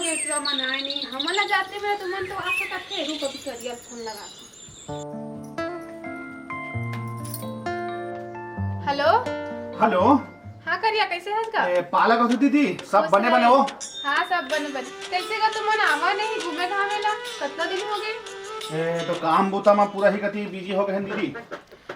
गेटवा मनाए नहीं हमला जाते में तुमन तो आ सकत थे रुक अभी करिया फोन लगा हेलो हेलो। हाँ करिया कैसे है का पालक होती दीदी सब बने बने हो। हाँ सब बने बने कैसे का तुमन आवा नहीं घूमे घामेला कितना दिन हो गए तो काम बोता में पूरा ही कति बिजी हो गए दीदी।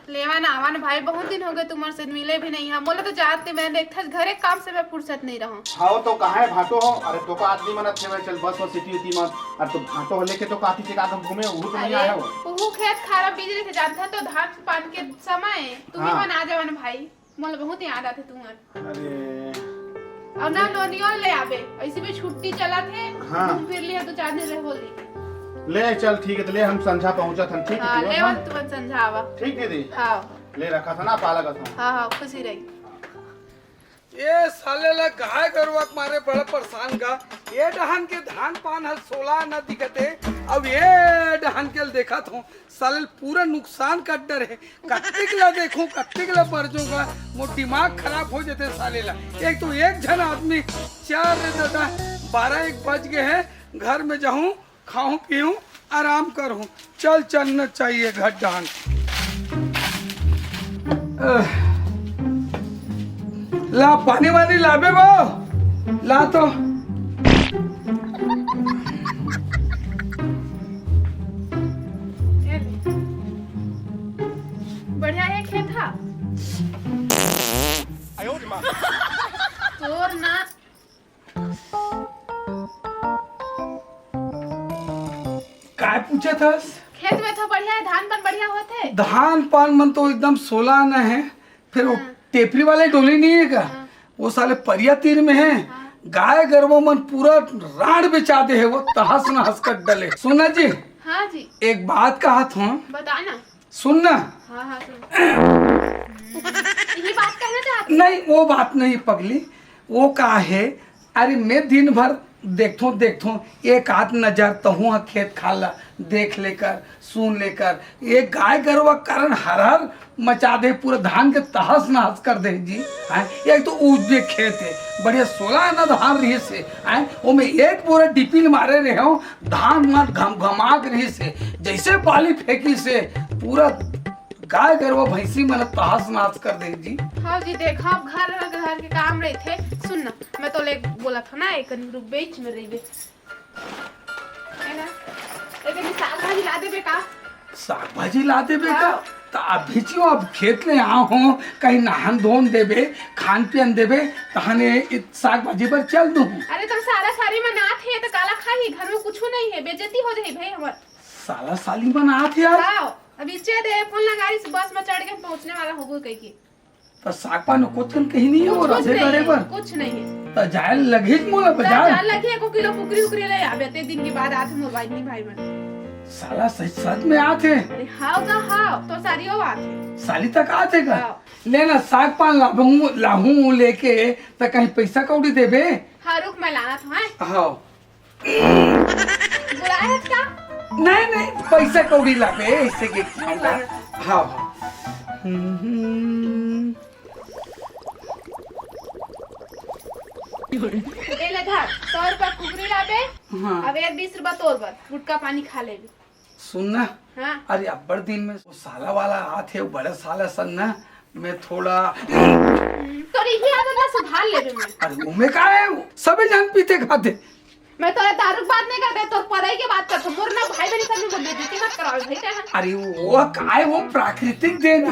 लेवन आवन भाई बहुत दिन हो गए तुम्हारे से मिले भी नहीं हम बोले तो जाते मैं देखता घरे काम से मैं फुर्सत नहीं रहूं। हाँ तो कहाँ है भाटो हो अरे तो का आदमी मन अच्छे चल बस और सिटी उटी मत और तो भाटो हो लेके तो काती के आगे घूमे वो तो नहीं आया हो वो खेत खारा बिजली से जाता तो धान पान के समय तुम ही मन आ जावन भाई मोल बहुत याद आते तुम्हारे। अरे और ना लोनियो ले आवे ऐसे भी छुट्टी चला थे हाँ। फिर लिया तो 4 दिन रह बोली ले चल ठीक है तो ले हम संझा पहुंचा था ठीक हां है लेवन तुम समझावा ठीक है दी हां ले रखा था ना पालक था। हां हां खुशी रही ये साले ला गाय गरुआ मारे बड़ा परेशान का ये डहन के धान पान हल 16 न दिखते अब ये डहन के देखा था साले पूरा नुकसान कर डर है कत्तिक ला देखूं कत्तिक ला मर जाऊंगा वो दिमाग खराब हो जाते साले ला। एक तो एक जन आदमी 4 दादा 12-1 बज गए हैं घर में जाऊं खाऊं पीऊं आराम करूं चल चलना चाहिए घर डहन। ला पानी वानी लाबे वो ला तो बढ़िया है खेत था तोर ना काय पूछे था खेत में तो बढ़िया है धान पान बढ़िया होते धान पान मन तो एकदम 16 न है फिर वो टेपरी वाले डोली नहीं है का वो साले परिया तीर में है गाय गरबो मन पूरा राड बेचा दे है वो तहस नहस कर डले। सुना जी हाँ जी एक बात कहा था बताना सुनना हाँ हाँ सुन ये बात कहना चाहती नहीं वो बात नहीं पगली वो का है अरे मैं दिन भर देखो एक आध नजर तहु खेत खाला देख लेकर सुन लेकर ये गाय गरवा कारण हर मचा दे पूरा धान के तहस नहस कर दे जी है। एक तो उजबे खेत है बढ़िया 16 न धान रही से है वो में एक पूरा डिपिल मारे रहे हो धान मत घमाक रही से जैसे पाली फेंकी से पूरा गाय गरवा भैंसी मन तहस नहस कर दे जी। हाँ जी देखा आप घर के काम रहे थे सुनना मैं तो ले बोला था ना एक बीच में रही है ना एक साग भाजी ला देबे का साग भाजी ला देबे का तो अभी जो अब खेत में आ हो कहीं नहान धोन देबे खान पियन देबे तहने साग भाजी पर चल दूं। अरे तुम सारा सारी मनात है तो काला खाही घर में कुछ नहीं है बेइज्जती हो जाए भाई हमार साला साली बनात यार अभी दे फोन लगाई बस में चढ़ के पहुंचने वाला होगो कहीं की तो साग पान कोतन कहीं नहीं हो रहे करे पर कुछ नहीं है तो जाए लगे मोला बाजार जान लगे 1 किलो कुकरी उकरी ले आबे ते दिन के बाद आथे मोबाइल नहीं भाई मन साला सच में आते अरे हां का हां तो सारी हो आथे साली तक आते का लेना साग पान लाहूं लेके तो कहीं पैसा कौड़ी देबे हां रुक मैं लाना था हां बुलाया का नहीं पैसा कौड़ी लाबे ऐसे के हाँ ए ले धर 100 रुपया कुकरी लाबे हाँ। अब 20 रुपया तोर पर गुटका पानी खा लेबे सुनना हाँ अरे अब्बर दिन में वो साला वाला आते वो बड़ा साला सन ना मैं थोड़ा तो ये आदत ना सुधार लेबे मैं अरे वो में का है सभी जान पीते खाते मैं तो दारू बात नहीं करते तो पढ़ाई की बात करता मोर ना भाई बहन सब में बोल देती मत कराओ भाई का अरे वो काय वो प्राकृतिक देन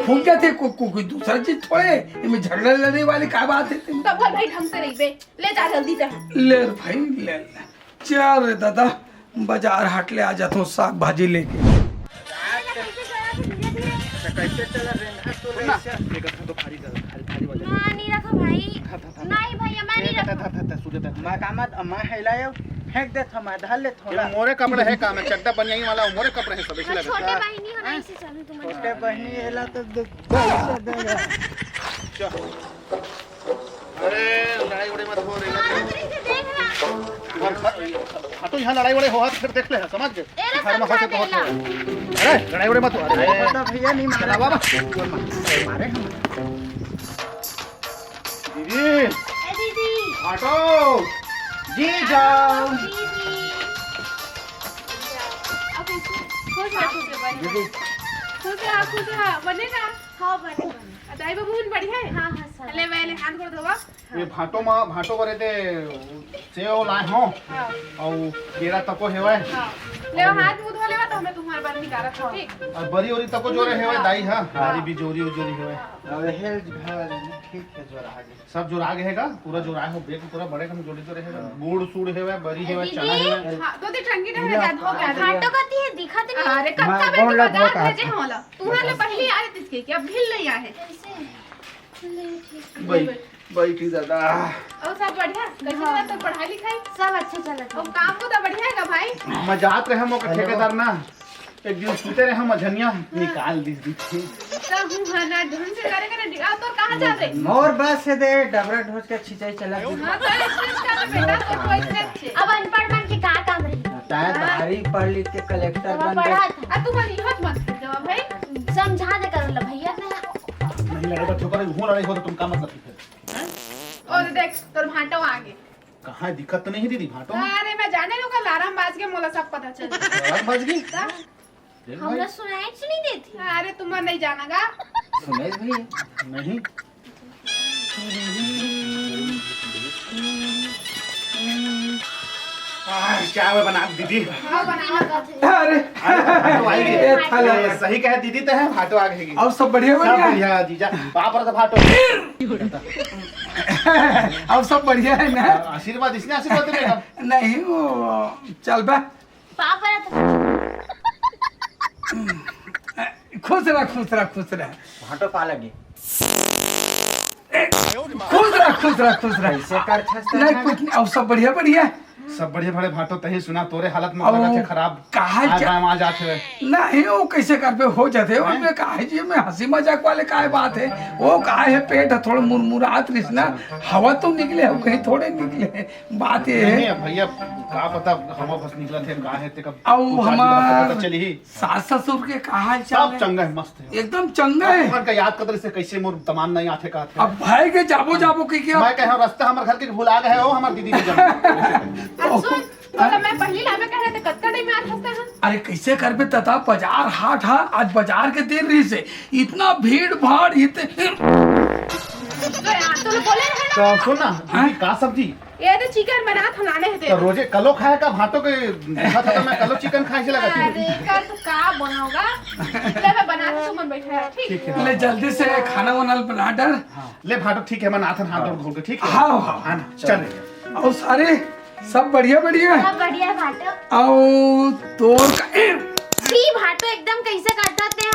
फूल क्या थे कोई दूसरा चीज थोड़े इनमें झगड़ा लड़ने वाली क्या बात है तो बोल भाई ढंग से रही बे ले जा जल्दी से ले भाई ले चल रे दादा बाजार हाट ले आ जाता हूँ साग भाजी लेके फेंक दे थमा ढल ले थोड़ा मोरे कपड़े है काम है चड्डा बनियाई वाला मोरे कपड़े है सब इसी लगे छोटे बहनी हो ना इसे चालू तुम छोटे बहनी हेला तो पैसा देगा अरे लड़ाई उड़े मत हो रही देख तो यहाँ लड़ाई उड़े हो फिर देख ले समझ गए घर में से बहुत अरे लड़ाई उड़े मत हो रहा भैया नहीं मारा बाबा मारे हम दीदी दीदी हटो जी जाओ खुश रहा बनेगा। हाँ बने दाई बाबू बढ़िया है। हाँ हाँ सब ले मैं हाथ कर दवा। ये भाटो बरे ते सेव लाए हो हाँ और केरा तको हेवे हाँ ले हाथ मुंह धो लेवा तो हमें तुम्हारे बारे निकाला था ठीक। और बरी ओरी तको जोरे हेवे दाई हां हरी भी जोरी हेवे अब हेल्थ घर ठीक है जोरा आगे सब जोरा गए हैगा पूरा जोरा हो बेक पूरा बड़े कम जोड़ी तो रहेगा गुड़ सूड़ हेवे बरी हेवे चना हेवे हाँ तो दी टंकी रहे याद हो गया। घाटो कती है दिखत नहीं। अरे कच्चा मैं बेटी बोल रहा बाजार था भेजे होला तुम्हारे पहले आए इसके क्या भील नहीं आए। बई की दादा और सब बढ़िया कैसे चला तो पढ़ाई लिखाई सब अच्छा चला था। और काम को तो बढ़िया है भाई। मजाक रहे हम के ठेकेदार ना एक दिन सुते रहे हम अझनिया निकाल दी थी सब हूं ना ढंग से करेगा ना दिखा तो कहां जा रहे। मोर बस से दे डबरा ढोस के खिंचाई चला दी हां तो स्ट्रेस का बेटा तो कोई स्ट्रेस अब अनपढ़ बन के का काम रही। ताए भारी पढ़ लिख के कलेक्टर बन पढ़ा गए था आ तू बड़ी हिम्मत मत जवाब भाई समझा दे कर ला भैया ने। नहीं लगे बच्चों पर घूम रही हो तो तुम का मतलब फिर और देख तोर भाटो आगे कहां दिक्कत तो नहीं दीदी भाटो में अरे मैं जाने लूंगा लाराम बाज के मोला सब पता चल रात बज गई हमरा सुनाई नहीं देती। अरे तुम नहीं जानागा सुने भी नहीं क्या हुआ बना दीदी हां बना अरे भाटो आई गई ये थाला ये सही कहे दीदी तो है भाटो आ गई और सब बढ़िया सब बढ़िया बढ़िया जीजा बाप रे तो भाटो और सब बढ़िया है ना। आशीर्वाद इसने आशीर्वाद देगा नहीं वो चल बा पापा तो खुश रह खुश रह खुश रह भाटो पा लगी खुश रह खुश रह खुश रह कैसे कर छस्ता नहीं कुछ नहीं और सब बढ़िया बढ़िया सब बढ़िया भड़े भाटो तही सुना तोरे हालत में अब लगा थे खराब कहा आज जा- आ जाते हुए नहीं वो कैसे कर पे हो जाते हो मैं काहे जी में हंसी मजाक वाले काहे बात है वो काहे है पेट है थोड़ा मुरमुरात रिसना हवा तो निकले हो कहीं थोड़े निकले बात ये नहीं है भैया का पता हवा बस निकला थे का है ते कब और हमार पता चली ही सास ससुर के कहा सब चाल है चंगा है मस्त है एकदम चंगा है। अपन का याद कदर से कैसे मोर तमान नहीं आथे का थे अब भाई के जाबो जाबो की क्या मैं कह रास्ता हमारे घर के भुला गए हो हमार दीदी के जन्म सुन तो मैं पहली लावे कह रहे थे कत्ता नहीं में आ सकता है। अरे कैसे कर पे तथा बाजार हाट हा आज बाजार के दिन रही से इतना भीड़ भाड़ इतने तो यार तो बोले रहे ना तो सुन ना दीदी का सब्जी ये तो चिकन बना था लाने थे तो रोजे कलो खाए का भाटो के देखा था मैं कलो चिकन खाए से लगा थी अरे कर तो का बनाओगा ले मैं बना के सुमन बैठा है ठीक ठीक है ले जल्दी से खाना वाना बना डर ले भाटो ठीक है मैं नाथन हाथ और धो के ठीक है हाँ हाँ हाँ ना, चल और सारे सब बढ़िया बढ़िया सब बढ़िया घाटो और तोर का सी भाटो एकदम कैसे काटते हैं।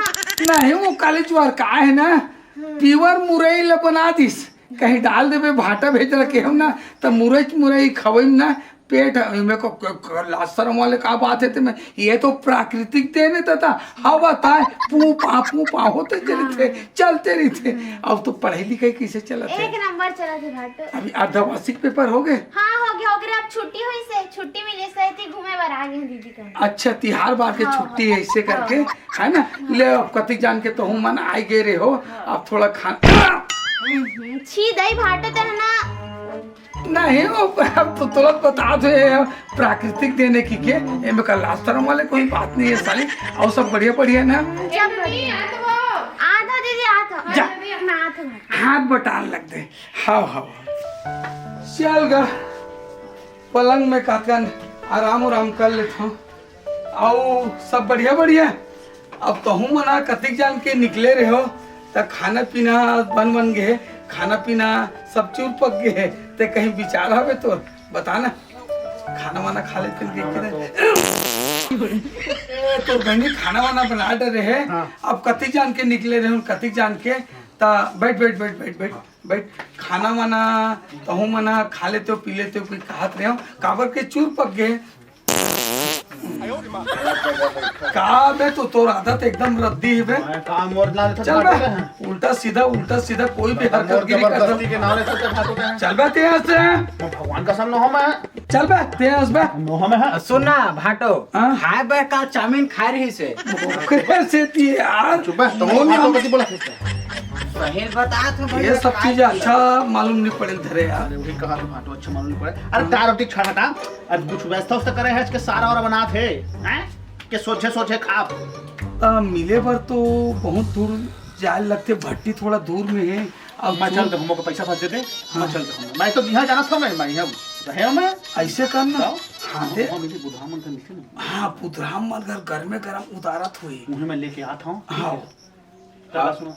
नहीं वो काले ज्वार का है ना पीवर मुरई ल बना दिस कहीं डाल देवे भाटा भेज रखे हम ना तो मुरई खवई ना पेट मेरे को लाशरम वाले का बात है तो मैं ये तो प्राकृतिक देने तथा हवा था पू पा होते चलते रही थे। अब तो पढ़ाई लिखाई कैसे चला एक नंबर चला थे भाटो। अभी अर्धवार्षिक पेपर हो गए। हाँ हो गया अब छुट्टी हुई से छुट्टी मिली से थी घूमे बार आ गए दीदी का। अच्छा तिहार बार के छुट्टी है ऐसे करके है ना ले अब कति जान के तो हूँ मन आई गए रे हो अब थोड़ा खाना छी दही भाटो तो है ना नहीं वो अब तो तुरंत बता दो प्राकृतिक देने की के इनमें का लास्टरम वाले कोई बात नहीं है साली और सब बढ़िया बढ़िया ना जब नहीं आ तो वो आधा दीदी आधा जा। मैं आधा भाटो। हाथ बटान लग दे हाँ हाँ चल गा पलंग में काकन आराम कर लेता हूँ और सब बढ़िया बढ़िया अब तो हूँ मना कतिक जान के निकले रहे हो तो खाना पीना बन गए खाना पीना सब चूर पक गए ते कहीं विचार हवे तो बताना खाना वाना खा लेते तो बहनी खाना वाना बना डरे है अब कतिक जान के निकले रहे कतिक जान के ता बैठ खाना वाना तो हूँ मना खा लेते हो पी लेते हो कोई कहत रहे हो काबर के चूर पक गए का बे तो तोर आदत एकदम रद्दी है बे मैं काम मोर ना लेता चल भाटो के बे हैं उल्टा सीधा कोई भी हरकत मोर गिरी कर जबरदस्ती के नाम लेते तो भाटो के हैं चल बे तेज से मैं भगवान का सम नहो में चल बे तेज बे नहो में है सुना भाटो हाँ? खाए बर का चाउमीन खा रही से ओकरे से ती यार चुप है तुम भाटो कति बोला सही बता तो ये सब चीज अच्छा मालूम नहीं पड़े धरे यार। अरे वही कहा तो भाटो अच्छा मालूम नहीं पड़े। अरे दाल रोटी छा हटा, अब कुछ व्यवस्था उस्ता करे है इसके सारा और बना थे हैं के सोचे सोचे खा। मिले पर तो बहुत दूर जाए लगते, भट्टी थोड़ा दूर में है। अब मैं चल देखो, पैसा फंस देते मैं चल देखो, मैं तो यहाँ जाना था, मैं यहाँ रहे मैं ऐसे करना। हाँ दे, मेरी बुढ़ा मन का मिलते ना। हाँ पुतराम मन घर घर में गरम उतारत हुई। उन्हें मैं लेके आता हूँ। हाँ चला सुनो,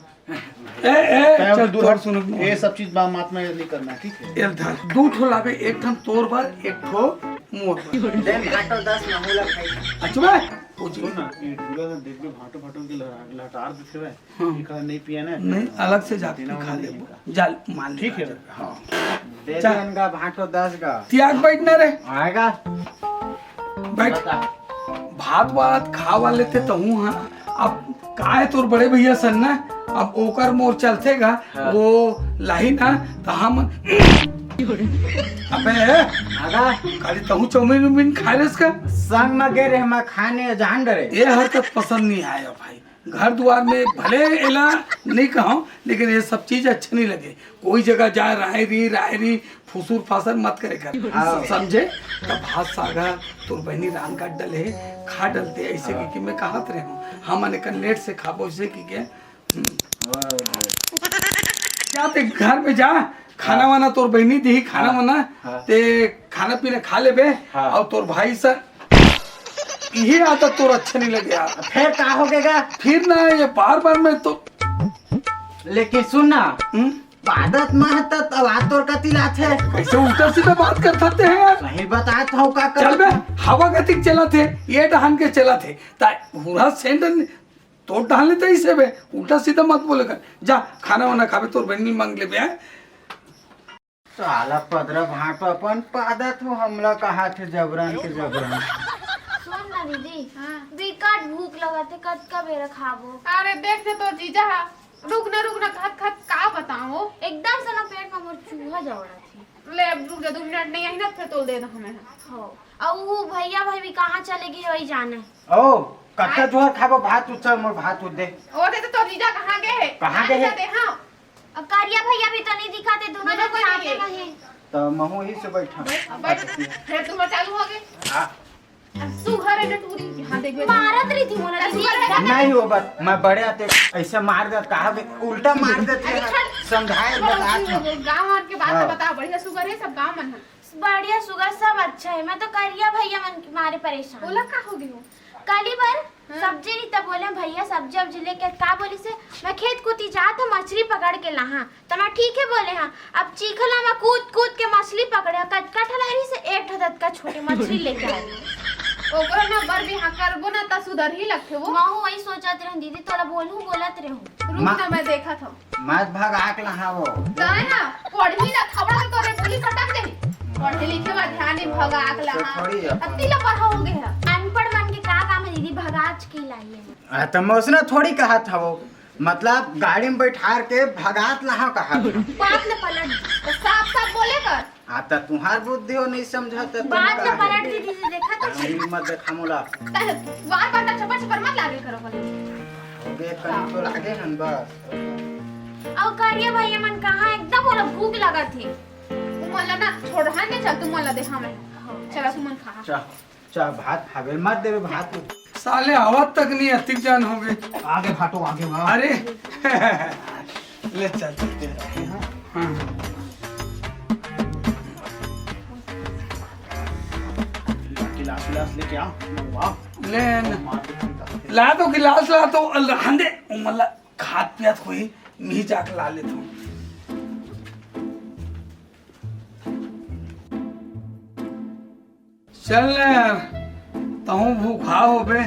चल दूर तोड़ सुनो, ये सब चीज बात में नहीं करना, ठीक है? एक धर दू ठो लावे, एक ठन तोर बार, एक ठो मोर बार। देन भाटो 10 नहुला खाई। अच्छा बे सुन ना, ये दूल्हा ना देख भाटो भाटो के लटार देते हुए ये कहा नहीं पिया ना, नहीं अलग से जाके खा ले जाल मान ठीक है? हाँ दे चल। देन का भाटो 10 का त्याग बैठना रे, आएगा। बैठ। भात वात खा वाले थे तो हूँ। हाँ अब का है तोर बड़े भैया सन ना, अब ओकर मोर चलतेगा। हाँ। वो लाही ना तो हम अबे आगा खाली तहु चाउमीन उमीन खा रहे इसका। संग में गे रहे मैं खाने जान डरे। ये हरकत पसंद नहीं आया भाई। घर द्वार में भले एला नहीं कहूँ, लेकिन ये सब चीज अच्छे नहीं लगे। कोई जगह जाए रायरी फुसूर फासर मत करे कर, समझे? तब भात सागा तोर बहनी रान का डले खा डलते ऐसे कि मैं कहत रहे हूँ हम अनेकन लेट से खाबो ऐसे कि जाते घर में जा, खाना वाना तोर बहनी दी, खाना वाना ते खाना पीना खा ले बे। और तोर भाई सर यही आदत तोर अच्छा नहीं लगे यार। फिर का हो गएगा? फिर ना ये बार बार में तो लेकिन सुन ना, आदत में तब तोर कति लाथे कैसे उल्टा सीधा बात कर सकते हैं यार। सही बतात हो का चल बे, कर। हवा गतिक चला थे, ये डहान के चला थे पूरा सेंटर तो डाल लेते इसे बे, उल्टा सीधा मत बोले कर। जा खाना वाना खाबे, तोर बहनी मांग ले बे। साला पदरा भाटो अपन पादत हो हमला कहा थे जबरन के जबरन। सुन ना दीदी, बिकट भूख लगा थे, कद का बेरा खाबो। अरे देख तो जीजा, रुकना खत का बताओ, एकदम से ना पेट में मोर चूहा जवड़ा थी। ले अब रुक जा, 2 मिनट नहीं आई ना फिर तोल दे दो हमें। हो और वो भैया भाई भी कहाँ चलेगी वही जाना है। ओ कत्ता जोर खाबो भात उचल मोर भात उदे। ओ दे तो जीजा कहाँ गए? कहाँ गए हैं? हाँ अब कारिया भैया भी तो नहीं दिखाते, दोनों मुझे लोग कोई साथ नहीं में हैं। तो महू ही से बैठा। फिर तुम चालू हो गए। हाँ। सुघर है टूरी, हाँ देख मारत रही थी मोला दीदी। नहीं हो बस मैं बड़े आते ऐसे मार दे, कहा उल्टा मार देते समझाए बता। गाँव के बात बताओ, बढ़िया सुगर है सब गाँव मन है। बढ़िया सुगर सब अच्छा है। मैं तो कारिया भैया मन के मारे परेशान। बोला का हो गई हो? काली बार सब्जी नहीं तब बोले भैया सब्जी अब लेके का बोली से मैं खेत कूदी जा तो मछली पकड़ के ला। तो मैं ठीक है बोले हाँ। अब चीखला में कूद के मछली पकड़े, कटका ठलारी से एक ठदत का छोटी मछली लेके आई। ओकरा ना बर भी हाँ करबो ना त सुधर ही लगथे वो। मैं वही सोचत रही दीदी, तोरा बोलत रही। रुक ना, मैं देखा था मत भाग आक लहा वो जाए ना पढ़ी ना खबड़ा तो तोरे बोली फटक दे। पढ़े लिखे बा ध्यान ही भगा आगला थोड़ी है। अति ला पढ़ा हो गया। अनपढ़ मन के का काम है दीदी, भगाज के लाइए। तो मैं उसने थोड़ी कहा था वो, मतलब गाड़ी में बैठार के भगात लहा कहा। बात न पलट, तो साफ बोले कर। आता तुम्हार बुद्धि हो नहीं समझाते। बात न पलट दीदी से देखा तो मत देखा मोला बार ना चपर मत लागे करो बोले। बे कहीं तो लागे हन बस। और कारिया भैया मन कहाँ एकदम बोला भूख लगा थी। तुम मला ना छोड़ हां ने चल, तुम मला दे हमें। चला तुम मन खा। चा भात खावे मत देवे भात। साले आवाज तक नहीं अतिक जान हो गए। आगे भाटो आगे वहाँ। अरे ले चल चलते हैं। हाँ गिलास लेके आओ। वाह ले ला तो गिलास ला तो रहने दे, मतलब खात पियात हुई नहीं जाकर ला लेता हूँ। चल यार, तहु भूखा हो बे,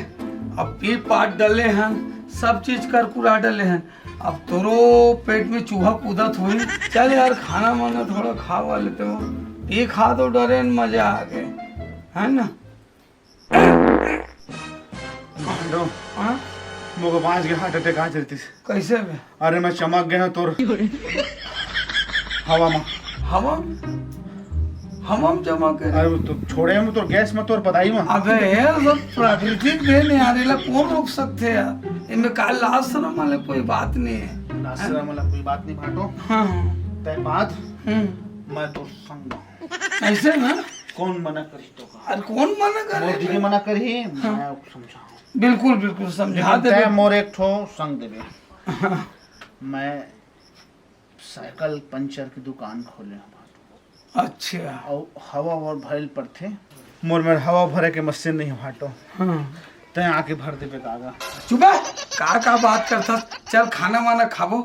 अब पी पाट डले हैं, सब चीज कर कुरा डले हैं, अब तोरो पेट में चूहा कूदत हुई। चल यार खाना माना थोड़ा खा वा लेते हो, पी खा तो डरे न मजा आ गए, है ना? हाँ? मुझे 5 के हार्ट अटैक आ चलती। कैसे बे? अरे मैं चमक गया तोर हवा में। हम जमा कर। अरे तो छोड़े हम तो गैस में तोर पताई में। अबे यार सब प्राकृतिक देन यार, इला कौन रोक सकते यार? इनमें काल लाश शर्म वाले कोई बात नहीं है। नासरा मला कोई बात नहीं भाटो हाँ तय बात हम्म, मैं तो संग ऐसे ना कौन मना करी तो का अरे कौन मना मोर करे दीदी मना करी मैं समझाऊं बिल्कुल बिल्कुल समझा दे तय मोर एक ठो संग देबे मैं साइकिल पंचर की दुकान खोले भाटो अच्छा और हवा और भरल पड़ते मोर में हवा भरे के मशीन नहीं भाटो हाँ तय आके भर देबे कागा चुप है का बात करता चल खाना वाना खाबो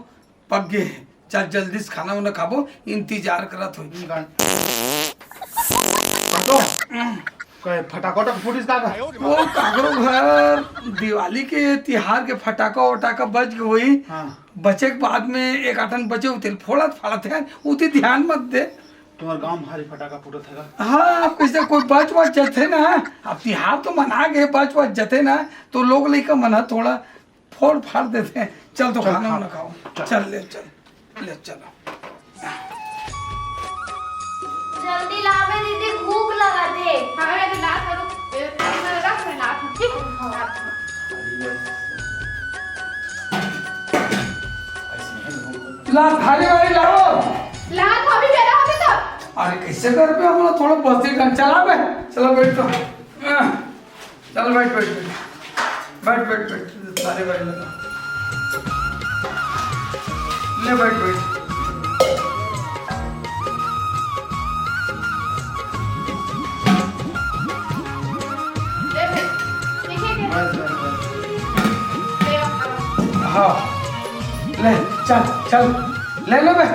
पक गए चल जल्दी से खाना वाना खाबो इंतजार करत हो कहे फटाफट फुटिस कागा वो काकरो घर दिवाली के त्योहार के फटाका वटाका बज गए हुई हाँ बचे के बाद में एक आटन बचे होते फोड़त फाड़त है उतनी ध्यान मत दे तुम्हारे गांव भारी फटाका फूटत हैगा हाँ कैसे कोई बच बच जते ना अब त्योहार तो मना गए बच बच जते ना तो लोग लेकर मना थोड़ा फोड़ फाड़ देते हैं चल तो चल, खाना खा। वाना खाओ चल ले चलो जल्दी लावे दीदी भूख लगा थे हाँ मैं तो लात करूँ रख मैं लात हूँ ठीक है ला थाली वाली लाओ लात अभी मेरा अभी तो अरे कैसे कर पे हम लोग थोड़ा बस्ती का चला बे चलो बैठ तो चल बैठ सारे बैठ ले बैठ ले ले ठीक है ले आओ हाँ ले चल ले लो बे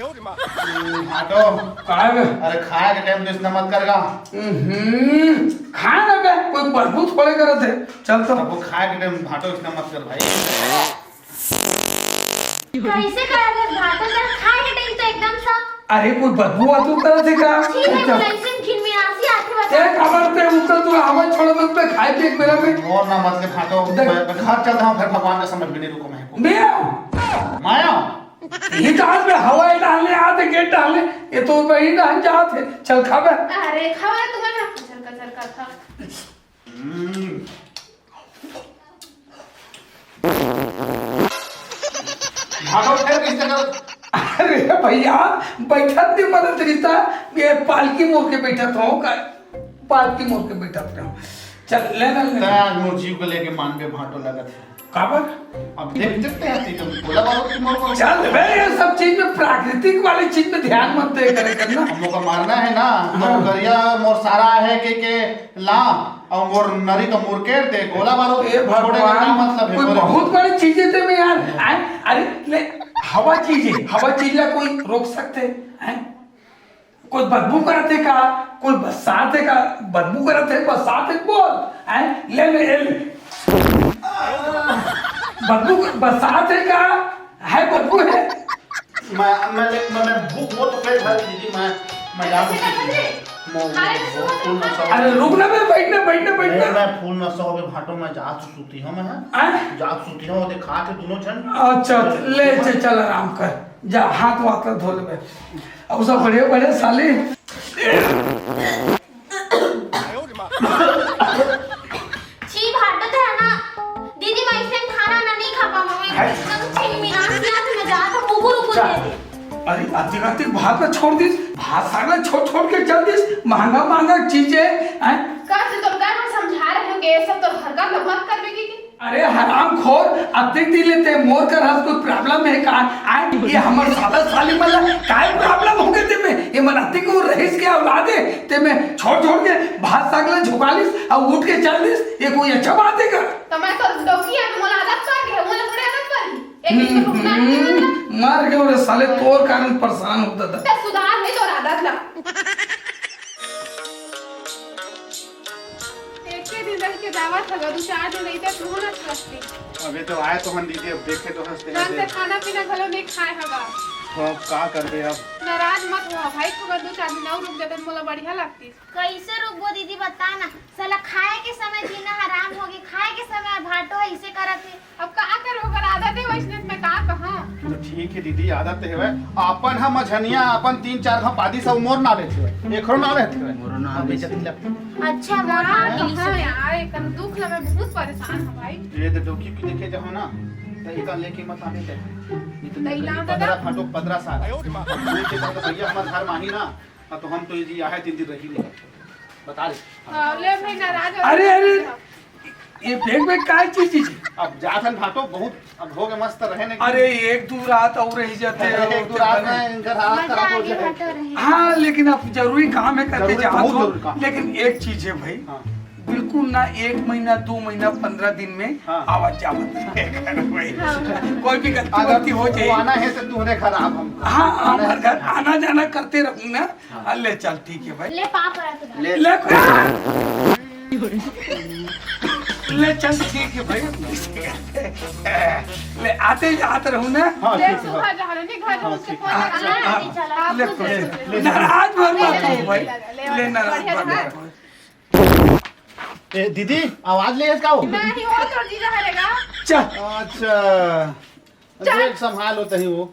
भाटो काय बे अरे खाए के टाइम तो इतना मत करगा खाए ना बे कोई बदबू थोड़े करत है चल तो अब वो खाए के टाइम भाटो इतना मत कर भाई कैसे करेगा घाटा कर खाए के टाइम तो एकदम सा अरे कोई बदबू आतू करत है का ठीक है बोले घिनमिनासी आती बता एक खबर पे ऊपर तू आवाज छोड़ दो पे खाए पे मेरा में और ना मत के भाटो मैं घर चलता हूँ फिर भगवान का समय भी नहीं रुको मैं मैं माया ये कहां पे हवाई डालने आते गेट डालने ये तो वही डाल जाते चल खा बे अरे खबर तुम्हारा चल का था भाटो फिर किस तरह अरे भैया बैठत नहीं मदद रिश्ता ये पालकी मोड़ के बैठा था का पालकी मोड़ के बैठा था चल लेना तय मोर जीव को लेके मान पे भाटो लगत है काबर अब देख सकते हैं तुम बोला बाबू तुम और चल बे ये सब चीज में प्राकृतिक वाली चीज में ध्यान मत दे करे करना हम लोग का मारना है ना मोर करिया मोर सारा है के ला और मोर नरी का मुरकेर दे गोला बारूद ए छोड़े का क्या भगवान मतलब है कोई बोले? बहुत बड़ी चीजें थे में यार अरे ले हवा चीज ला कोई रोक सकते हैं कोई बदबू करते का कोई बरसाते का बदबू करते बरसाते बोल हैं ले बदबू बरसाते का है बदबू है मैं भूख बहुत पेट भर दीदी मैं याद अरे रुकना बे बैठना मैं फूल न सो होवे भाटो में जात सूती हूं मैं जात सूती हूं दे खा के दोनों जन अच्छा ले चल आराम कर जा हाथ वाथ धो ले अब सब बड़े साले छी भाटो तो है ना दीदी मैं इस टाइम खाना ना नहीं खा पाऊंगी मैं एकदम घिनमिनासी आती मैं जाता मुकुर दे दे अरे अति भात में छोड़ दिस भात सागला छोड़ के चल दिस महंगा चीजें हैं कब से तुम कर समझा रहे हो कि ये सब तो हरकत मत करबेगी की अरे हराम खोर अतिक दी लेते मोर कर हस कोई प्रॉब्लम है का आई ये हमर साला साली वाला काय प्रॉब्लम हो गए ते में ये मन अतिक को रहीस के औलादे ते में छोड़ के भात सागला झुकालिस और उठ के चल दिस ये कोई अच्छा बात है का तो मैं तो डोकी है मोला आदत कर गए मोला थोड़ी आदत कर एक दिन को रुकना नहीं मार के और साले तोर कारण परेशान होता था ते सुधार नहीं तो आदत ला एक दिन रह के दावत लगा दो चार दिन नहीं तक होना चाहिए अभी तो आए तो हम दीदी अब देखे तो हंसते ढंग से खाना पीना घलो नहीं खाए हवा तो अब का करबे अब नाराज मत हो भाई को दो चार दिन और रुक जाते मोला बढ़िया लगती कैसे रुकबो दीदी बता ना साला खाए के समय जीना हराम होगी खाए के समय भाटो ऐसे करत है अब का करो अगर आदत है वैसे मैं का कहां तो ठीक है दीदी आदत है अपन हम मझनिया अपन 3-4 हम पादी सब मोर ना लेते एकरो ना लेते हाँ बेइज्जती लग अच्छा मोर हाँ गिली हाँ से यार एक दुख लगा, मैं बहुत परेशान हूँ भाई। ये तो डोकी की देखे जाओ ना तो इका लेके मत आने थे दैला दादा। 15 फाटो 15 साल बोल के तो भैया हमारे घर माही ना तो हम तो ये आहे 3 दिन रही नहीं बता रहे ले भाई नाराज हो अरे अरे ये बैग में काय चीज है? अब जाथन फाटो बहुत अब हो गए मस्त रहे नहीं अरे एक दो रात और रह जाते हैं एक दो रात में इनका हालत मजा खराब हो आगे जाए हटो रहे हाँ लेकिन अब जरूरी काम है करके जरूरी, जा बहुत दो। जरूरी काम। लेकिन एक चीज है भाई हाँ बिल्कुल ना 1 महीना 2 महीना 15 दिन में हाँ। आवाज जावत रहेगा भाई। कोई भी गलती अगर वलती हो तू जाए आना है तो तूने खराब हम हाँ हमारे घर आना जाना करते रहूँ ना ले चल ठीक है भाई ले पाप रहा तो ले ले चल ठीक है भाई ले आते रहूँ ना हाँ ले ठीक है सुबह जा रहे नहीं घर हाँ, उससे ठीक फोन है। लगा चला चला ले आप खुद ले ले नाराज भर मत ले, हो भाई ले, ले नाराज बढ़िया भर है। मत हो। ए दीदी आवाज ले इसका हो नहीं हो तो जीजा हरेगा। चल अच्छा देख संभाल होता ही वो